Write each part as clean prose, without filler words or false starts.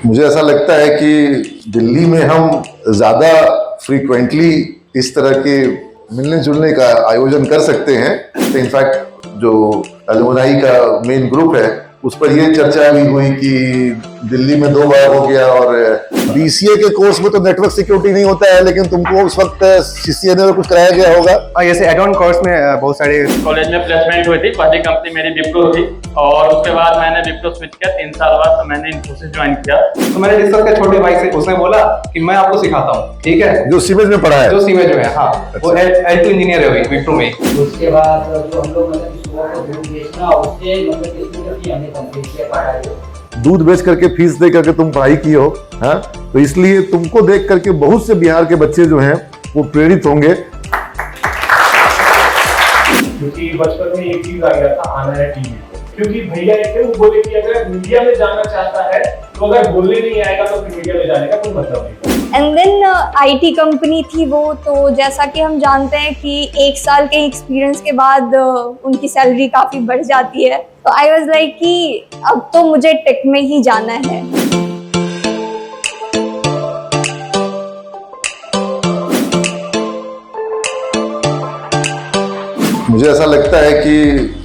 मुझे ऐसा लगता है कि दिल्ली में हम ज़्यादा फ्रीक्वेंटली इस तरह के मिलने जुलने का आयोजन कर सकते हैं। तो इनफैक्ट जो अलुमनाई का मेन ग्रुप है उस पर ये चर्चा भी हुई कि दिल्ली में 2 बार हो गया, और बीसीए के कोर्स में तो नेटवर्क सिक्योरिटी नहीं होता है, लेकिन तुमको उस वक्त सीसीएनए में कुछ कराया गया होगा। जैसे एड ऑन कोर्स में बहुत सारे कॉलेज में प्लेसमेंट हुई थी। पहली कंपनी मेरी विप्रो थी और उसके बाद मैंने विप्रो स्विच किया। 3 साल बाद तो मैंने इन्फोसिस ज्वाइन किया। तो मैंने डिस्कस किया छोटे भाई से, उसने बोला कि मैं आपको सिखाता हूँ, ठीक है। जो सीमेज में पढ़ा है, जो सीमेज में है, हाँ। वो L2 इंजीनियर है अभी विप्रो में। उसके बाद जो हम लोग मतलब सुबह को दूध बेचना, उससे मतलब किसी की हमने कंप्लीट किया पढ़ाई। दूध बेच करके फीस दे करके तुम पढ़ाई की हो, हाँ? तो इसलिए तुमको देख करके बहुत से बिहार के बच्चे जो हैं वो प्रेरित होंगे। क्योंकि बचपन में एक चीज आ गया था, आना है टीवी पे। क्योंकि भैया एक थे, वो बोले कि अगर मीडिया में जाना चाहता है तो अगर बोलने नहीं आएगा तो फिर मीडिया में जाने का कोई मतलब नहीं। एंड देन आईटी कंपनी थी वो, तो जैसा कि हम जानते हैं कि 1 साल के एक्सपीरियंस के बाद उनकी सैलरी काफी बढ़ जाती है। तो आई वाज लाइक कि अब तो मुझे टेक में ही जाना है। मुझे ऐसा लगता है कि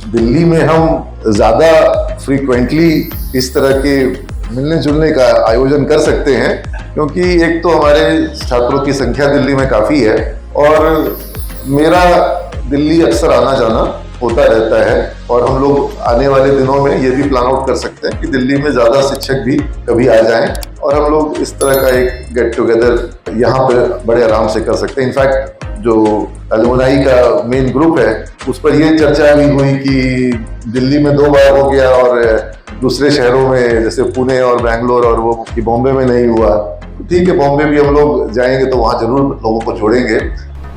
दिल्ली में हम ज़्यादा फ्रीक्वेंटली इस तरह के मिलने जुलने का आयोजन कर सकते हैं, क्योंकि एक तो हमारे छात्रों की संख्या दिल्ली में काफ़ी है और मेरा दिल्ली अक्सर आना जाना होता रहता है। और हम लोग आने वाले दिनों में ये भी प्लान आउट कर सकते हैं कि दिल्ली में ज़्यादा शिक्षक भी कभी आ जाएं और हम लोग इस तरह का एक गेट टुगेदर यहाँ पे बड़े आराम से कर सकते हैं। इनफैक्ट जो अलुमनाई का मेन ग्रुप है उस पर ये चर्चा भी हुई कि दिल्ली में 2 बार हो गया और दूसरे शहरों में जैसे पुणे और बैंगलोर और वो कि बॉम्बे में नहीं हुआ। ठीक है, बॉम्बे भी हम लोग जाएंगे तो वहाँ जरूर लोगों को जोड़ेंगे।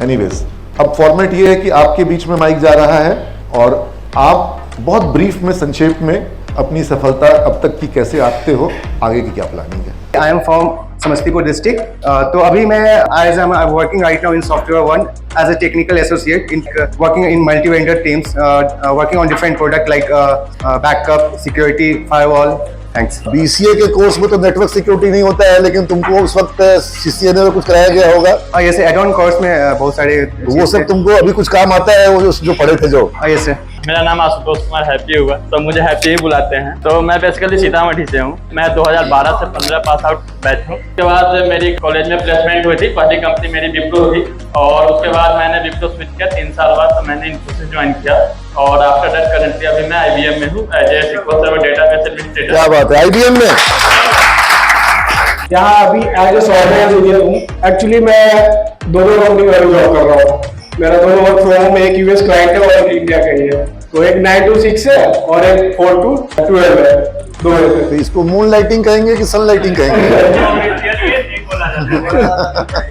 एनीवेज, अब फॉर्मेट ये है कि आपके बीच में माइक जा रहा है और आप बहुत ब्रीफ में, संक्षेप में अपनी सफलता अब तक की कैसे आते हो, आगे की क्या प्लानिंग है। I am from Samastipur district. तो अभी मैं as I am working right now in software one as a technical associate in working in multi vendor teams, working on different product like backup, security, firewall. Thanks. BCA के course में तो network security नहीं होता है, लेकिन तुमको उस वक्त सीसीएनए में कुछ कराया गया होगा। जैसे एड ऑन कोर्स में बहुत सारे वो सब तुमको अभी कुछ काम आता है, वो जो पढ़े थे जो। Yes sir. मेरा नाम आशुतोष कुमार हैप्पी हुआ, तो मुझे हैप्पी ही बुलाते हैं। तो मैं बेसिकली सीतामढ़ी से हूँ। मैं 2012 से 15 पास आउट बैच हूँ। उसके बाद मेरी कॉलेज में प्लेसमेंट हुई थी। पहली कंपनी मेरी विप्रो थी और उसके बाद मैंने विप्रो स्विच किया। 3 साल बाद तो मैंने इन्फोसिस ज्वाइन किया और आफ्टर दैट करेंटली अभी मैं IBM में हूँ as a SQL server database administrator. क्या बात है, IBM में? यहाँ अभी एज ए सॉफ्टवेयर इंजीनियर हूँ। एक्चुअली मैं दोनों कंपनी में जॉब कर रहा हूँ। मेरा दोनों वर्क फ्रॉम होम, एक यूएस क्लाइंट है और एक इंडिया का ही है। तो एक 9 to 6 है और एक 4 to 12 है, 2 है। तो इसको मून लाइटिंग कहेंगे कि सन लाइटिंग कहेंगे?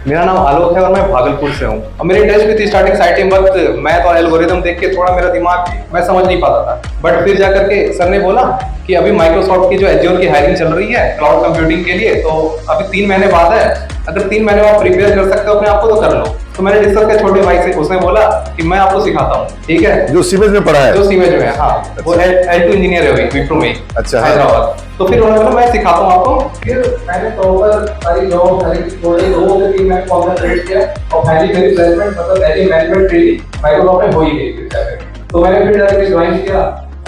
मेरा नाम आलोक है और मैं भागलपुर से हूँ। और मेरी टच भी थी स्टार्टिंग साइटिंग वक्त, मैथ और एल्गोरिथम देख के थोड़ा मेरा दिमाग मैं समझ नहीं पाता था। बट फिर जाकर के सर ने बोला कि अभी माइक्रोसॉफ्ट की जो एज्योर की हायरिंग चल रही है क्लाउड कंप्यूटिंग के लिए, तो अभी 3 महीने बाद है, अगर 3 महीने में आप प्रिपेयर कर सकते हो अपने आप को तो कर लो। तो मैंने डिस्कस किया छोटे भाई से, उसने बोला कि मैं आपको सिखाता हूँ, ठीक है। जो सीमेज में पढ़ा है, जो सीमेज में है, हाँ। वो L2 इंजीनियर है अभी विप्रो में। अच्छा, हैदराबाद। तो फिर उन्होंने बोला मैं सिखाता हूँ आपको। फिर मैंने प्रॉपर सारी जॉब थोड़े 2 से 3 महीने कॉन्सेंट्रेट किया और फाइनली मेरी प्लेसमेंट मतलब पहली मैनेजमेंट ट्रेनिंग माइक्रोसॉफ्ट में हो ही गई। फिर तो मैंने फिर जाकर ज्वाइन किया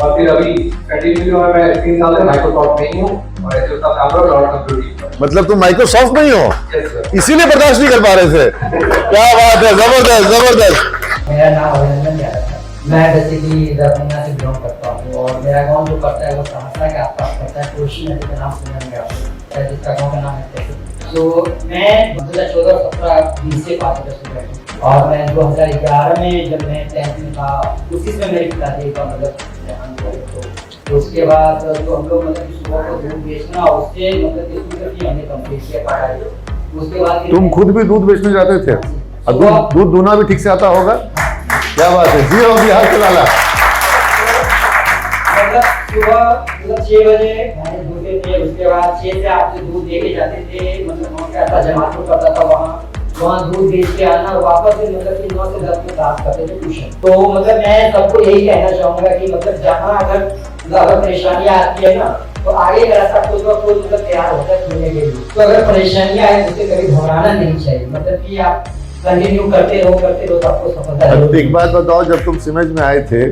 और फिर अभी कंटिन्यू मैं 3 साल से माइक्रोसॉफ्ट में ही हूँ और ऐसे उसका काम करो क्लाउड कंप्यूटिंग। मतलब तुम माइक्रोसॉफ्ट में ही हो, इसीलिए बर्दाश्त नहीं कर पा रहे थे। क्या बात है, जबरदस्त जबरदस्त। मेरा नाम अभिनंदन यादव है। मैं बेसिकली दरभंगा से बिलोंग करता हूँ और मेरा गांव जो पड़ता है वो सहरसा के आसपास पड़ता है। कोशी नदी का नाम सुना होगा आपको, जिसका गांव का नाम है। तो मैं 2014-17 से पास स्टूडेंट हूँ और मैं 2011 में जब मैं 10th में था उसी से मेरे पिताजी का मतलब देहांत हुआ। तो उसके बाद जो हम लोग मतलब सुबह को दूध बेचना, उससे मतलब हमने कंप्लीट किया पढ़ाई। उसके बाद तुम खुद भी दूध बेचने जाते थे और दूध दूना भी ठीक से आता होगा? क्या बात है, जी हो बिहार के लाला। मतलब सुबह 6 बजे भैंस दूधे थे, उसके बाद 6 से 8 दूध लेके जाते थे। मतलब वहाँ क्या था, जमात करता था, वहाँ दूध बेच के आना और वापस से मतलब कि 9 से 10 में क्लास करते थे ट्यूशन। तो मतलब मैं सबको यही कहना चाहूँगा कि मतलब जहाँ अगर परेशानियाँ आती है ना तो आगे का रास्ता खुद ब खुद मतलब तैयार होता है खुलने के लिए। तो अगर परेशानियां आए तो उसे कभी घबराना नहीं चाहिए, मतलब कि आप कंटिन्यू करते रहो तो आपको सफलता अब जरूर एक बात बताओ, जब तुम सिमेज में आए थे,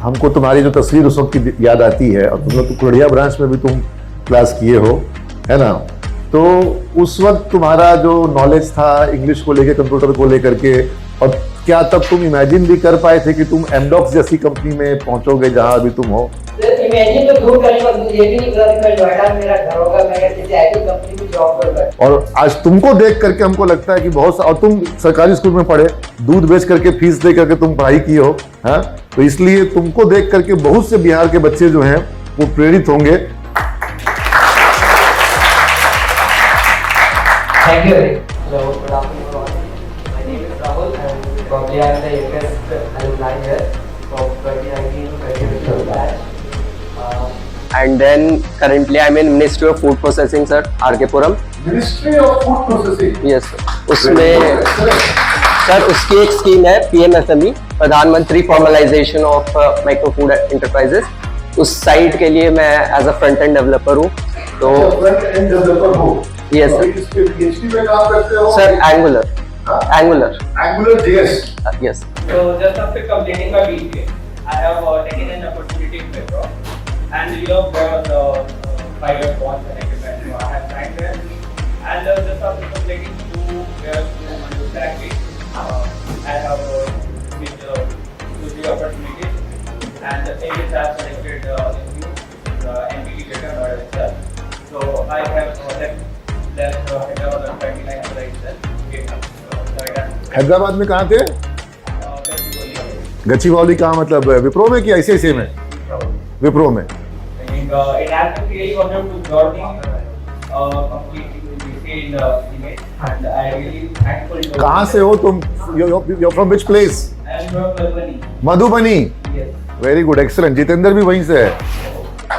हमको तुम्हारी जो तस्वीर उस वक्त की याद आती है, और तुम लोग तो कुड़िया ब्रांच में भी तुम क्लास किए हो, है ना? तो उस वक्त तुम्हारा जो नॉलेज था इंग्लिश को लेके, कंप्यूटर को लेकर के, और क्या तब तुम इमेजिन भी कर पाए थे कि तुम एमडॉक्स जैसी कंपनी में पहुंचोगे जहां अभी तुम हो? इमेजिन तो दूर करने पर मुझे ये भी नहीं पता कि मैं नोएडा में मेरा घर होगा, मैं किसी आईटी कंपनी में जॉब करूंगा। और आज तुमको देख करके हमको लगता है कि बहुत और तुम सरकारी स्कूल में पढ़े, दूध बेच करके फीस दे करके तुम पढ़ाई की हो, हाँ? तो इसलिए तुमको देख करके बहुत से बिहार के बच्चे जो हैं वो प्रेरित होंगे। Thank you. Hello, good afternoon all. My name is Rahul and probably I am the youngest alumni here from 2019 to 2020 batch. And then currently I'm in Ministry of Food Processing, sir, RK Puram. Ministry of food processing. Yes, sir. उसमें sir उसकी एक scheme है PMFME, Pradhan Mantri formalisation of micro food enterprises. उस site के लिए मैं as a front end developer हूँ। तो फ्रंट एंड डेवलपर हो? Yes, sir. इस पे PhD में काम करते हो? Sir angular JS। yes. So just after completing my BCA, I have taken an opportunity in Wipro, and you know there was a 5-year bond connected that I have signed there, and just after completing 2 years to my practice, I have been to the opportunity, and the thing is I have selected the MBA later by itself. So I have left Hyderabad on 29th July itself. Hyderabad में कहाँ थे? गच्चीवाली कहाँ, मतलब विप्रो में कि ICICI में? विप्रो में। It has been really wonderful to join completely in image, and I really thankful to. कहाँ से हो तुम? You're from which place? I am from Madhubani. Madhubani. Yes. Very good, excellent. Jitendra भी वहीं से है।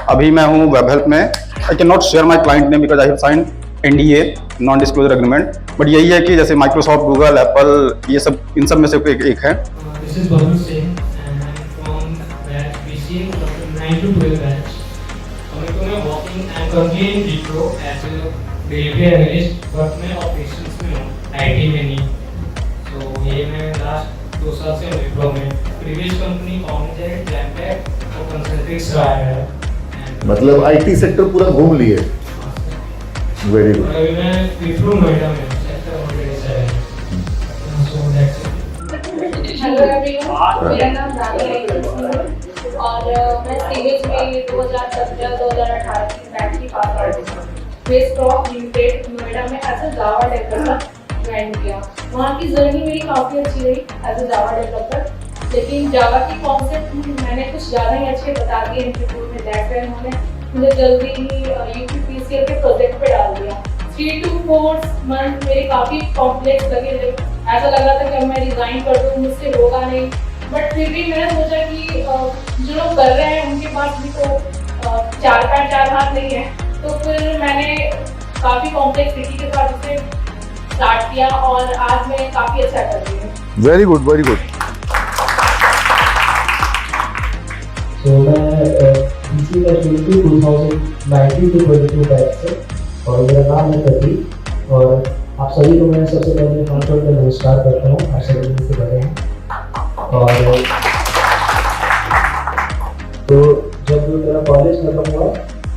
अभी मैं हूँ वेब हेल्थ में। I can not share my client name because I have sign NDA, non disclosure agreement. But यही है कि जैसे माइक्रोसॉफ्ट, गूगल, एप्पल, ये सब इन सब में से एक है। This is Bhavin Singh and I'm from batch BCA, 9 to 12 batch. Coming to my working, I'm currently in Wipro as a delivery analyst, but मैं operations में हूँ, IT में नहीं। So ये मैं last 2 साल से Wipro में, previous company Omnijet, Jamtech और Concentrix से आया है। मतलब IT सेक्टर पूरा घूम लिए। Very good. अभी मैं Wipro नोएडा में हूँ, सेक्टर ऑलरेडी से है। So that's it. Hello everyone, मेरा नाम रानी है और मैं सीरीज में 2017-2018 की बैच की पास आउट हूँ। वेस्टॉक लिमिटेड नोएडा में as a Java developer join किया। वहाँ की जर्नी मेरी काफ़ी अच्छी रही एज अ जावा डेवलपर, लेकिन जावा की कॉन्सेप्ट मैंने कुछ ज़्यादा ही अच्छे बता दिए इंटरव्यू में। दैट उन्होंने मुझे जल्दी ही UPPCL के प्रोजेक्ट पे डाल दिया। 3 to 4 मंथ मेरे काफ़ी कॉम्प्लेक्स लगे, ऐसा लगा था कि अब मैं रिजाइन कर दूँ, मुझसे होगा नहीं। बट फिर भी मैंने सोचा कि जो लोग कर रहे हैं उनके पास भी तो 4 पैर 4 हाथ नहीं है, तो फिर मैंने काफ़ी कॉम्प्लेक्सिटी के साथ उसे स्टार्ट किया और आज मैं काफ़ी अच्छा कर रही हूँ। Very good, very good. तो मैं BCA का शुरू 2019 to 22 बैच से, और मेरा नाम है प्रदीप, और आप सभी को मैं सबसे पहले कॉन्फ्रेंस में नमस्कार करता हूँ। आप सभी से बड़े हैं। और तो जब मेरा कॉलेज खत्म हुआ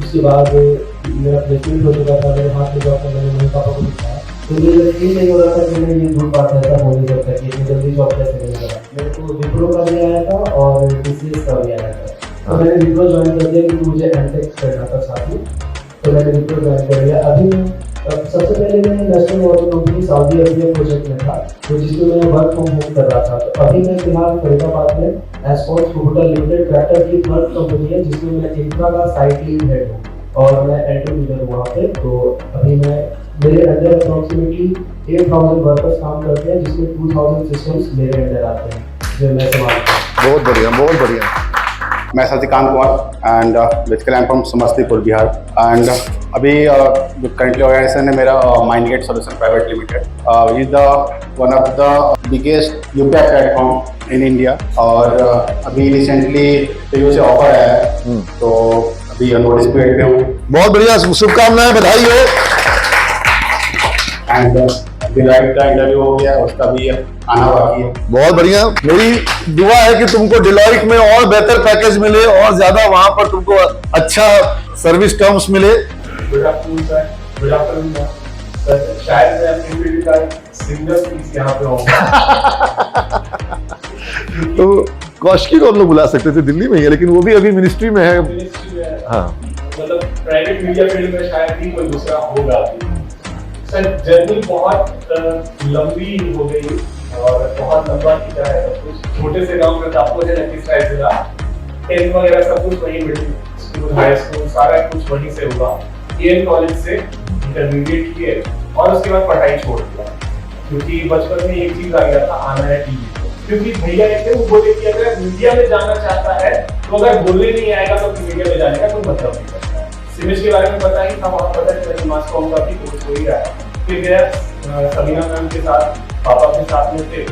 उसके बाद मेरा प्लेसमेंट हो चुका था, मेरे हाथ में जॉब था, मैंने मम्मी पापा को दिखाया, तो मुझे यकीन नहीं हो रहा था कि मैं ये ढूंढ पाता था होने जब तक इतनी जल्दी जॉब कैसे मिलेगा। मेरे को विप्रो का भी आया था और TCS का भी आया था, तो मैंने विप्रो ज्वाइन कर दिया क्योंकि मुझे एमटेक करना था साथ में, तो मैंने विप्रो ज्वाइन कर लिया। अभी सबसे पहले मैं national water company Saudi Arabia project में था, तो जिसमें मैं वर्क फ्रॉम होम कर रहा था। तो अभी मैं फिलहाल फरीदाबाद में एस्कॉर्ट्स होटल लिमिटेड ट्रैक्टर की वर्क कंपनी है, जिसमें मैं इंफ्रा का साइट लीड हेड हूँ और मैं एंट्री लीडर हूँ वहाँ पे। तो अभी मेरे अंडर अप्रॉक्सीमेटली 8000 वर्कर्स काम करते हैं, जिसमें 2000 सिस्टम्स मेरे अंडर आते हैं जो मैं संभालता हूँ। बहुत बढ़िया, बहुत बढ़िया। मैं Sachikant Kumar and basically I am from Samastipur Bihar. And अभी जो करंटली ऑर्गेनाइजेशन है मेरा Mindgate solution private limited is the one of the biggest UPI platform in India. और अभी रिसेंटली से ऑफर आया है, तो अभी नोटिस पीरियड में हूँ बहुत बढ़िया, शुभकामनाएं, बधाई हो। एंड डिलाइट का इंटरव्यू हो गया, उसका भी आना बाकी है। बहुत बढ़िया, मेरी दुआ है कि तुमको डिलॉयट में और बेहतर पैकेज मिले और ज्यादा वहां पर तुमको अच्छा सर्विस टर्म्स मिले। Good afternoon sir. Good afternoon sir. शायद मैं अपनी वीडियो का सिंगल पीस यहाँ पे हूँ। तो कौशिकी को हम लोग बुला सकते थे, दिल्ली में ही है, लेकिन वो भी अभी मिनिस्ट्री में है। हाँ, मतलब प्राइवेट मीडिया फील्ड में शायद ही कोई दूसरा होगा। सर जर्नी बहुत लंबी हो गई और बहुत लंबा खींचा है सब कुछ। छोटे से गांव में आपको जो लखीसराय जिला 10th वगैरह सब कुछ वहीं, मिडिल स्कूल, हाई स्कूल सारा कुछ वहीं से हुआ। एएन कॉलेज से इंटरमीडिएट किए और उसके बाद पढ़ाई छोड़ दिया, क्योंकि बचपन में एक चीज आ गया था, आना है टीवी। क्योंकि भैया एक वो बोले कि अगर मीडिया में जाना चाहता है तो अगर बोलने नहीं आएगा तो मीडिया में जाने का कोई मतलब नहीं करता। सिमेज के बारे में पता ही था, वहाँ पता चला कि मास कॉम का भी कोर्स हो ही रहा है। फिर गया सबीना मैम के साथ, पापा के साथ में थे।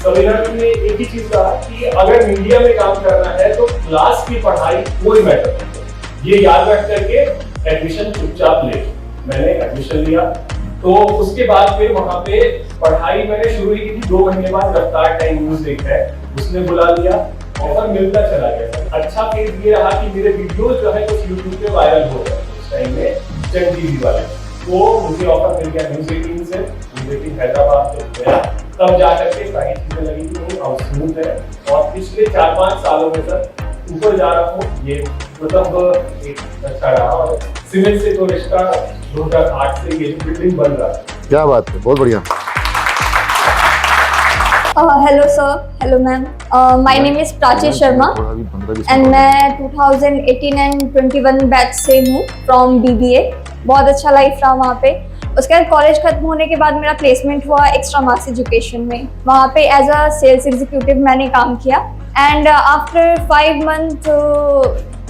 सबीना मैम ने एक ही चीज कहा कि अगर मीडिया में काम करना है तो क्लास की पढ़ाई कोई मैटर नहीं है, ये याद रख करके एडमिशन चुपचाप ले। मैंने एडमिशन लिया, तो उसके बाद फिर वहाँ पे पढ़ाई मैंने शुरू ही की थी। 2 महीने बाद रफ्तार टाइम न्यूज एक है, उसने बुला लिया, ऑफर मिलता चला गया। अच्छा फेज ये रहा कि मेरे वीडियोस जो है कुछ यूट्यूब पे वायरल हो गए उस टाइम में, जन टीवी वाले। तो मुझे ऑफर मिल गया न्यूज 18 से, न्यूज 18 हैदराबाद से गया। तब जाकर के सारी चीजें लगी कि वो स्मूथ है, और पिछले 4-5 सालों में सर ऊपर जा रहा हूँ। ये मतलब एक अच्छा रहा, और सीमेंट से तो रिश्ता 2008 से ये बिल्डिंग बन रहा है। क्या बात है, बहुत बढ़िया। Hello sir, hello ma'am, my name is Prachi Sharma and मैं 2018 एंड 21 बैच से हूँ फ्रॉम BBA। बहुत अच्छा लाइफ रहा वहाँ पे। उसके बाद कॉलेज खत्म होने के बाद मेरा प्लेसमेंट हुआ एक्स्ट्रा मास एजुकेशन में। वहाँ पे एज अ सेल्स एग्जीक्यूटिव मैंने काम किया एंड आफ्टर 5 मंथ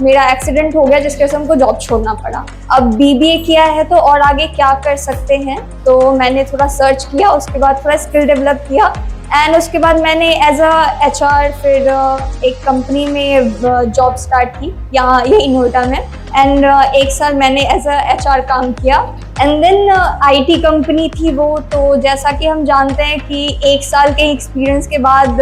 मेरा एक्सीडेंट हो गया, जिसके वजह से हमको जॉब छोड़ना पड़ा। अब BBA किया है तो और आगे क्या कर सकते हैं, तो मैंने थोड़ा सर्च किया, उसके बाद थोड़ा स्किल डेवलप किया एंड उसके बाद मैंने एज अ HR फिर एक कंपनी में जॉब स्टार्ट की यहाँ यही नोएडा में। एंड 1 साल मैंने एज अ HR काम किया एंड देन IT कंपनी थी वो। तो जैसा कि हम जानते हैं कि 1 साल के एक्सपीरियंस के बाद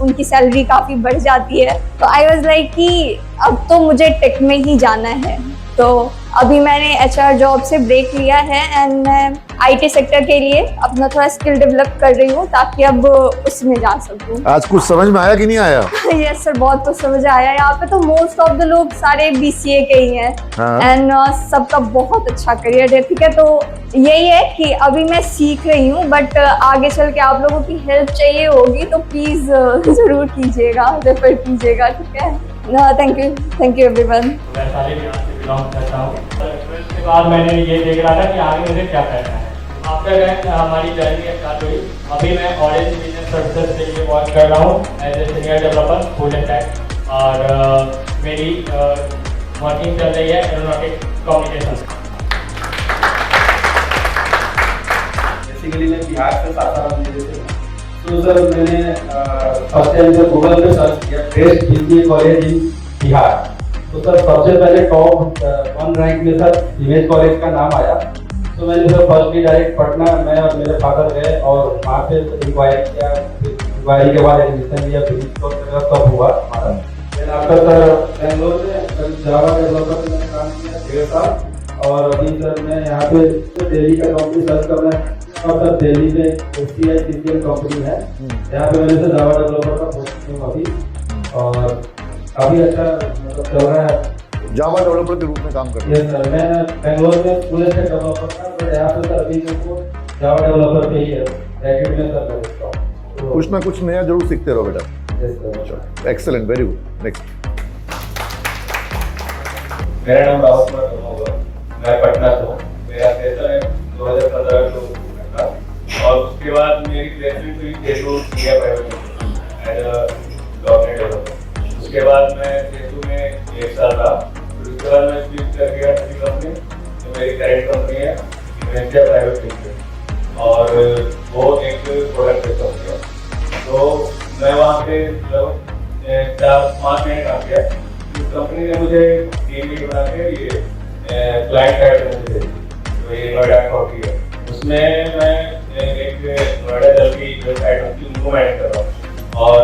उनकी सैलरी काफ़ी बढ़ जाती है। तो आई वाज लाइक कि अब तो मुझे टेक में ही जाना है। तो अभी मैंने HR जॉब से ब्रेक लिया है एंड मैं IT सेक्टर के लिए अपना थोड़ा स्किल डेवलप कर रही हूँ ताकि अब उसमें जा सकूँ। आज कुछ समझ में आया कि नहीं आया? यस सर, बहुत कुछ समझ आया। यहाँ पे तो मोस्ट ऑफ द लोग सारे BCA के ही हैं एंड सबका बहुत अच्छा करियर है। ठीक है, तो यही है कि अभी मैं सीख रही हूँ, बट आगे चल के आप लोगों की हेल्प चाहिए होगी तो प्लीज़ ज़रूर कीजिएगा, रेफर कीजिएगा। ठीक है, थैंक यू एवरीवन। मैं सारे यहाँ से बिलोंग करता हूँ। उसके बाद मैंने ये देख रहा था कि आगे मुझे क्या करना है। आफ्टर दैट हमारी जर्नी स्टार्ट हुई। अभी मैं ऑरेंज बिजनेस सर्विसेज के लिए वर्क कर रहा हूँ as a senior developer full stack, और मेरी वर्किंग चल रही है एरोनॉटिक कम्युनिकेशन। बेसिकली मैं बिहार से सासाराम जिले से हूँ। तो सर मैंने फर्स्ट टाइम जब गूगल पे सर्च किया best BBA college in Bihar, तो सर सबसे पहले टॉप 1 रैंक में सर इमेज कॉलेज का नाम आया। तो मैंने सर फर्स्टली डायरेक्ट पटना, मैं और मेरे फादर गए और वहाँ पे इंक्वायरी किया। इंक्वायरी के बाद एडमिशन लिया, सब हुआ हमारा। देन आफ्टर सर बेंगलोर में जावा डेवलपर में काम किया 1.5 साल, और अभी सर मैं यहाँ पे दिल्ली का कंपनी सर्च कर रहा हूँ। और सर दिल्ली में SCI कंपनी है, यहाँ पे मैंने सर जावा डेवलपर का पोस्ट हूँ अभी, और काफ़ी अच्छा मतलब चल रहा है। जावा डेवलपर के रूप में काम कर रहे हैं? यस सर, मैं बेंगलोर में फुल स्टैक डेवलपर था, बट यहाँ पे सर अभी मेरे को जावा डेवलपर पे ही है, ग्रेजुएट में सर मैं देखता हूँ। कुछ ना कुछ नया जरूर सीखते रहो बेटा। Yes sir, excellent, very good. Next. मेरा नाम राहुल कुमार होगा, मैं पटना से हूँ। मेरा सेशन है 2015 में था, और उसके बाद मेरी प्लेसमेंट हुई केतु India private as a .NET developer. उसके बाद मैं केतु में 1 साल रहा, उसके बाद मैं स्विच कर गया दूसरी कंपनी, तो मेरी करंट कंपनी है इंडिया प्राइवेट लिमिटेड, और वो एक प्रोडक्ट बेस्ड कंपनी है। तो मैं वहाँ पे 4-5 महीने काम किया। उस कंपनी ने मुझे टीम लीड बना के ये क्लाइंट साइड में मुझे दे दी। तो ये नोएडा कॉफी है, उसमें मैं एक नोएडा जल की वेबसाइट होती है उनको मैनेज कर रहा हूँ और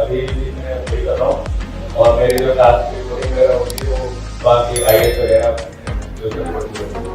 अभी मैं वही कर रहा हूँ। और मेरी जो टास्क की रिपोर्टिंग वगैरह होती है वो बाकी IAS वगैरह जो रिपोर्टिंग होती है।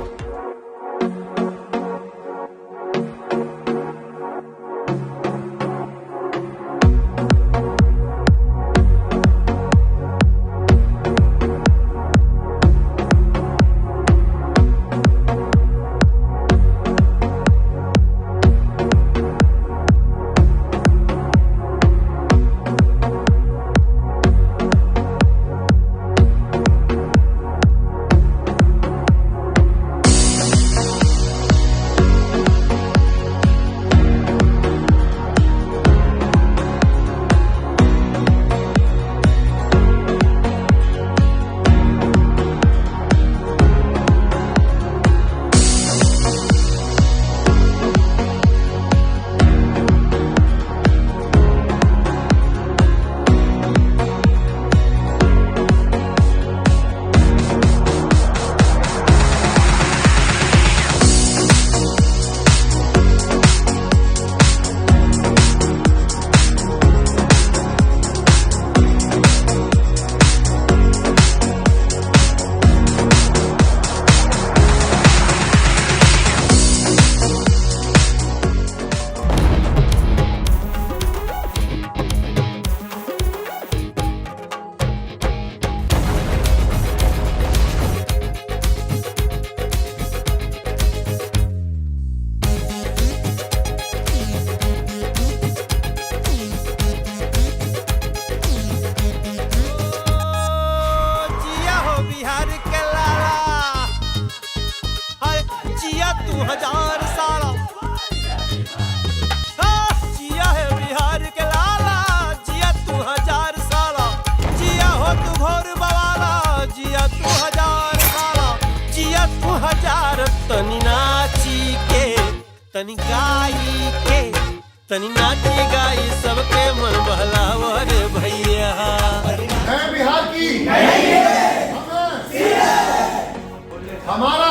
तनी गाई के तनी नाची गाई सबके मन बहलावा रे भैया। मैं बिहार की हमारा